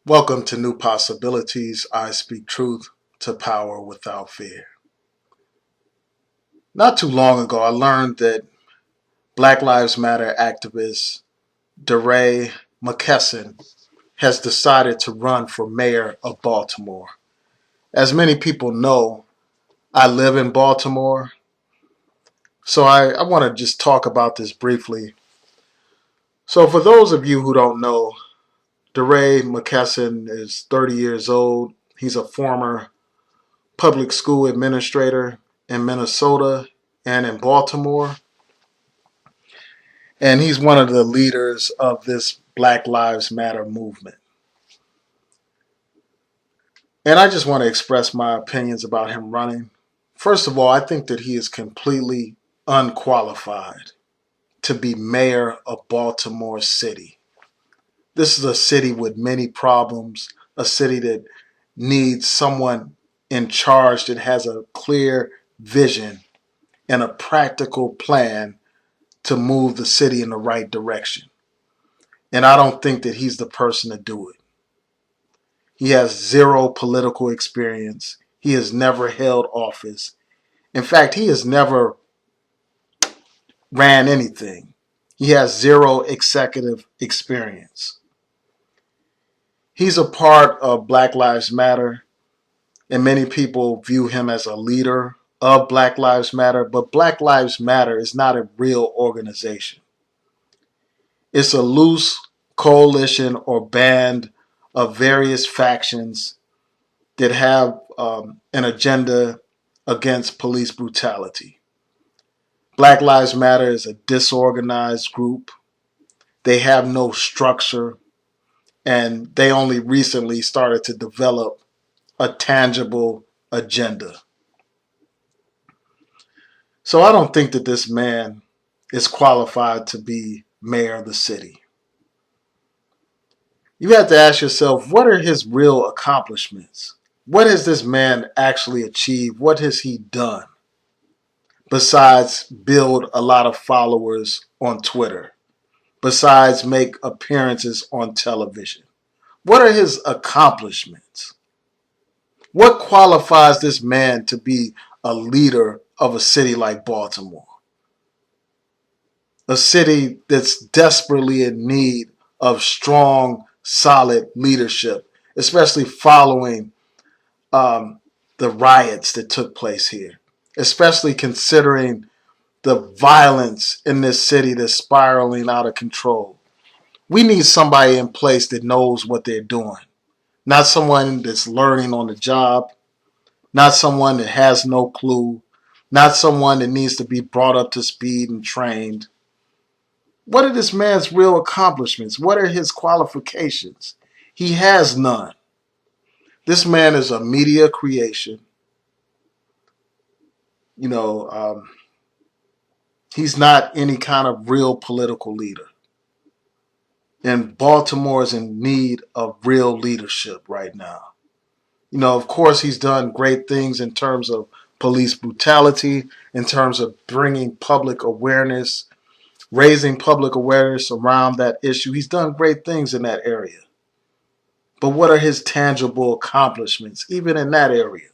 Welcome to New Possibilities. I speak truth to power without fear. Not too long ago, I learned that Black Lives Matter activist DeRay Mckesson has decided to run for mayor of Baltimore. As many people know, I live in Baltimore, so I want to just talk about this briefly. So, for those of you who don't know, DeRay Mckesson is 30 years old. He's a former public school administrator in Minnesota and in Baltimore. And he's one of the leaders of this Black Lives Matter movement. And I just want to express my opinions about him running. First of all, I think that he is completely unqualified to be mayor of Baltimore City. This is a city with many problems, a city that needs someone in charge that has a clear vision and a practical plan to move the city in the right direction. And I don't think that he's the person to do it. He has zero political experience. He has never held office. In fact, he has never ran anything. He has zero executive experience. He's a part of Black Lives Matter, and many people view him as a leader of Black Lives Matter, but Black Lives Matter is not a real organization. It's a loose coalition or band of various factions that have an agenda against police brutality. Black Lives Matter is a disorganized group. They have no structure, and they only recently started to develop a tangible agenda. So I don't think that this man is qualified to be mayor of the city. You have to ask yourself, what are his real accomplishments? What has this man actually achieved? What has he done besides build a lot of followers on Twitter? Besides make appearances on television? What are his accomplishments? What qualifies this man to be a leader of a city like Baltimore? A city that's desperately in need of strong, solid leadership, especially following the riots that took place here, especially considering the violence in this city that's spiraling out of control. We need somebody in place that knows what they're doing, not someone that's learning on the job, not someone that has no clue, not someone that needs to be brought up to speed and trained. What are this man's real accomplishments? What are his qualifications? He has none. This man is a media creation. You know, he's not any kind of real political leader. And Baltimore is in need of real leadership right now. You know, of course, he's done great things in terms of police brutality, in terms of bringing public awareness, raising public awareness around that issue. He's done great things in that area. But what are his tangible accomplishments, even in that area?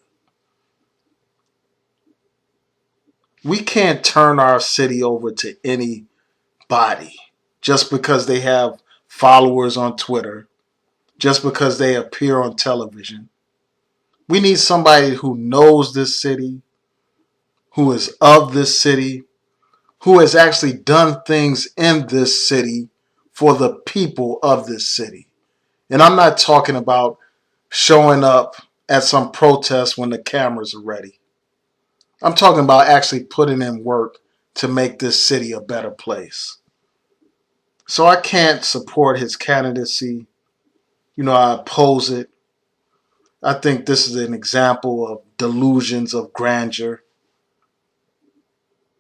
We can't turn our city over to anybody just because they have followers on Twitter, just because they appear on television. We need somebody who knows this city, who is of this city, who has actually done things in this city for the people of this city. And I'm not talking about showing up at some protest when the cameras are ready. I'm talking about actually putting in work to make this city a better place. So I can't support his candidacy. You know, I oppose it. I think this is an example of delusions of grandeur.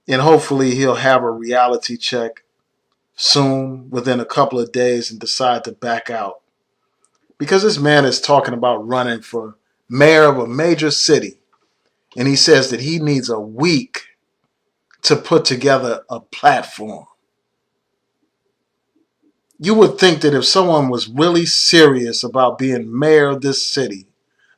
And hopefully he'll have a reality check soon, within a couple of days, and decide to back out. Because this man is talking about running for mayor of a major city, and he says that he needs a week to put together a platform. You would think that if someone was really serious about being mayor of this city,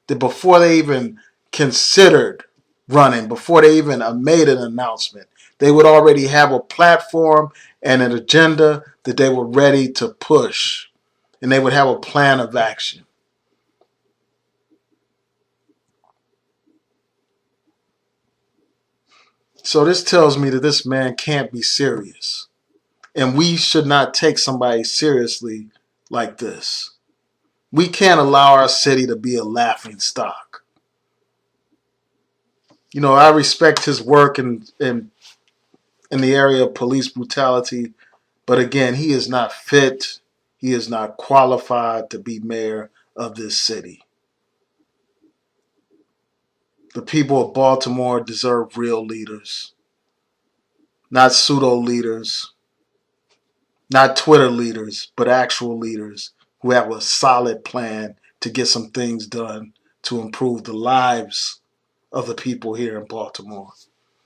that before they even considered running, before they even made an announcement, they would already have a platform and an agenda that they were ready to push, and they would have a plan of action. So this tells me that this man can't be serious. And we should not take somebody seriously like this. We can't allow our city to be a laughing stock. You know, I respect his work in the area of police brutality, but again, he is not fit. He is not qualified to be mayor of this city. The people of Baltimore deserve real leaders, not pseudo leaders, not Twitter leaders, but actual leaders who have a solid plan to get some things done to improve the lives of the people here in Baltimore.